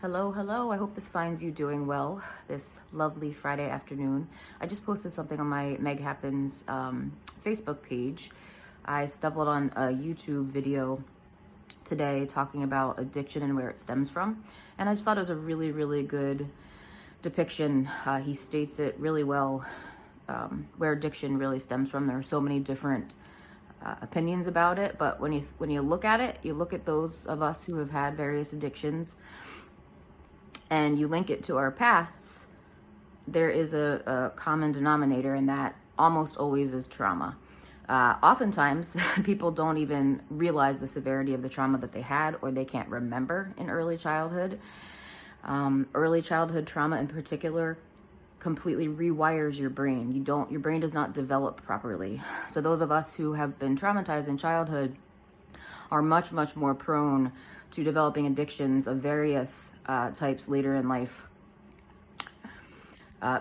Hello, hello. I hope this finds you doing well this lovely Friday afternoon. I just posted something on my Meg Happens Facebook page. I stumbled on a YouTube video today talking about addiction and where it stems from. And I just thought it was a really, really good depiction. He states it really well, where addiction really stems from. There are so many different opinions about it, but when you look at it, you look at those of us who have had various addictions and you link it to our pasts, there is a common denominator, and that almost always is trauma. Oftentimes, people don't even realize the severity of the trauma that they had, or they can't remember in early childhood. Early childhood trauma in particular completely rewires your brain. Your brain does not develop properly. So those of us who have been traumatized in childhood are much, much more prone to developing addictions of various types later in life,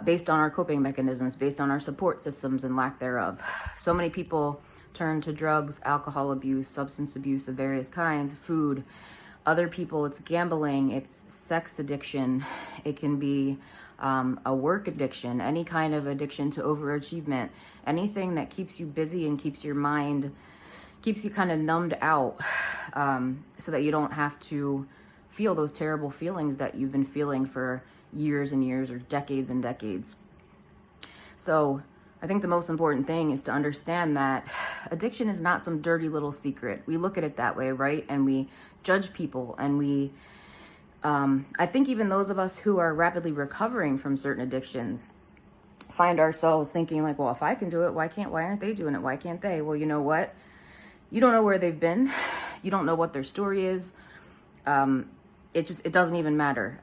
based on our coping mechanisms, based on our support systems and lack thereof. So many people turn to drugs, alcohol abuse, substance abuse of various kinds, food. Other people, it's gambling, it's sex addiction. It can be a work addiction, any kind of addiction to overachievement, anything that keeps you busy and keeps your mind, keeps you kind of numbed out, so that you don't have to feel those terrible feelings that you've been feeling for years and years or decades and decades. So I think the most important thing is to understand that addiction is not some dirty little secret. We look at it that way, right? And we judge people, and I think even those of us who are rapidly recovering from certain addictions find ourselves thinking like, well, if I can do it, why aren't they doing it? Why can't they? Well, you know what? You don't know where they've been. You don't know what their story is. It doesn't even matter.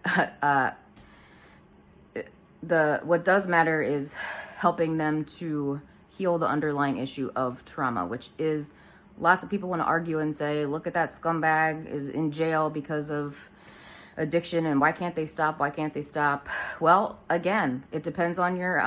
What does matter is helping them to heal the underlying issue of trauma, which is, lots of people want to argue and say, look at that scumbag is in jail because of addiction, and why can't they stop? Why can't they stop? Well, again, it depends on your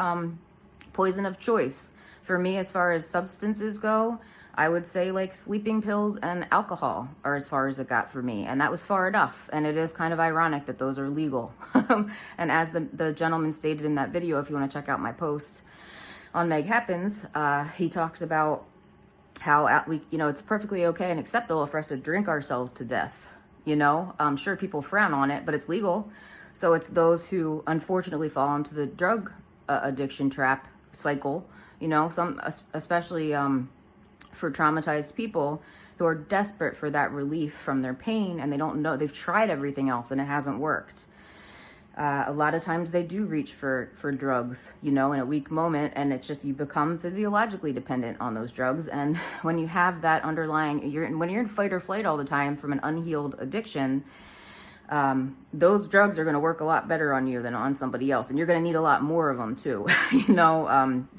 poison of choice. For me, as far as substances go, I would say like sleeping pills and alcohol are as far as it got for me. And that was far enough. And it is kind of ironic that those are legal. And as the gentleman stated in that video, if you want to check out my post on Meg Happens, he talks about how it's perfectly okay and acceptable for us to drink ourselves to death. I'm sure people frown on it, but it's legal. So it's those who unfortunately fall into the drug addiction trap cycle, some especially for traumatized people who are desperate for that relief from their pain, and they don't know, they've tried everything else and it hasn't worked. A lot of times they do reach for drugs, in a weak moment, and it's just, you become physiologically dependent on those drugs. And when you have that underlying, when you're in fight or flight all the time from an unhealed addiction, those drugs are going to work a lot better on you than on somebody else. And you're going to need a lot more of them too. They're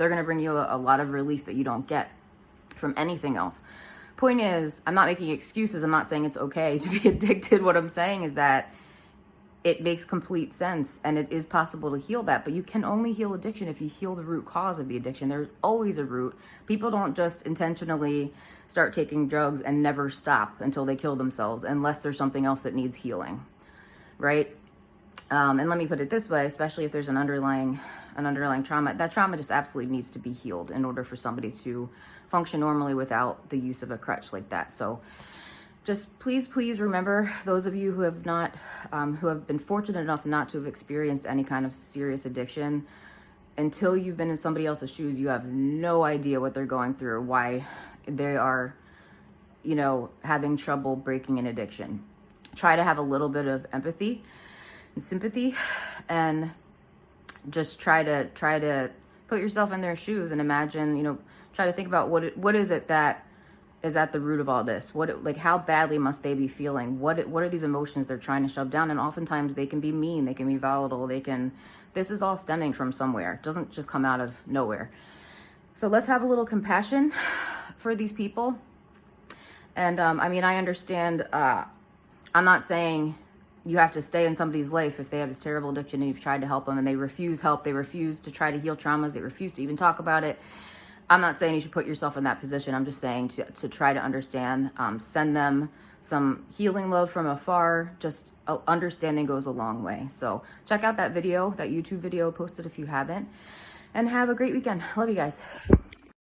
going to bring you a lot of relief that you don't get from anything else. Point is, I'm not making excuses. I'm not saying it's okay to be addicted. What I'm saying is that it makes complete sense, and it is possible to heal that, but you can only heal addiction if you heal the root cause of the addiction. There's always a root. People don't just intentionally start taking drugs and never stop until they kill themselves, unless there's something else that needs healing, right? And let me put it this way, especially if there's an underlying trauma, that trauma just absolutely needs to be healed in order for somebody to function normally without the use of a crutch like that. So just please remember, those of you who have not, who have been fortunate enough not to have experienced any kind of serious addiction, until you've been in somebody else's shoes, you have no idea what they're going through, why they are, having trouble breaking an addiction. Try to have a little bit of empathy and sympathy, and just try to put yourself in their shoes and imagine, try to think about what is it that is at the root of all this? How badly must they be feeling? What are these emotions they're trying to shove down? And oftentimes they can be mean, they can be volatile, this is all stemming from somewhere. It doesn't just come out of nowhere. So let's have a little compassion for these people. And I understand, I'm not saying you have to stay in somebody's life if they have this terrible addiction and you've tried to help them and they refuse help, they refuse to try to heal traumas, they refuse to even talk about it. I'm not saying you should put yourself in that position. I'm just saying to try to understand, send them some healing love from afar. Just understanding goes a long way. So check out that video, that YouTube video posted if you haven't, and have a great weekend. Love you guys.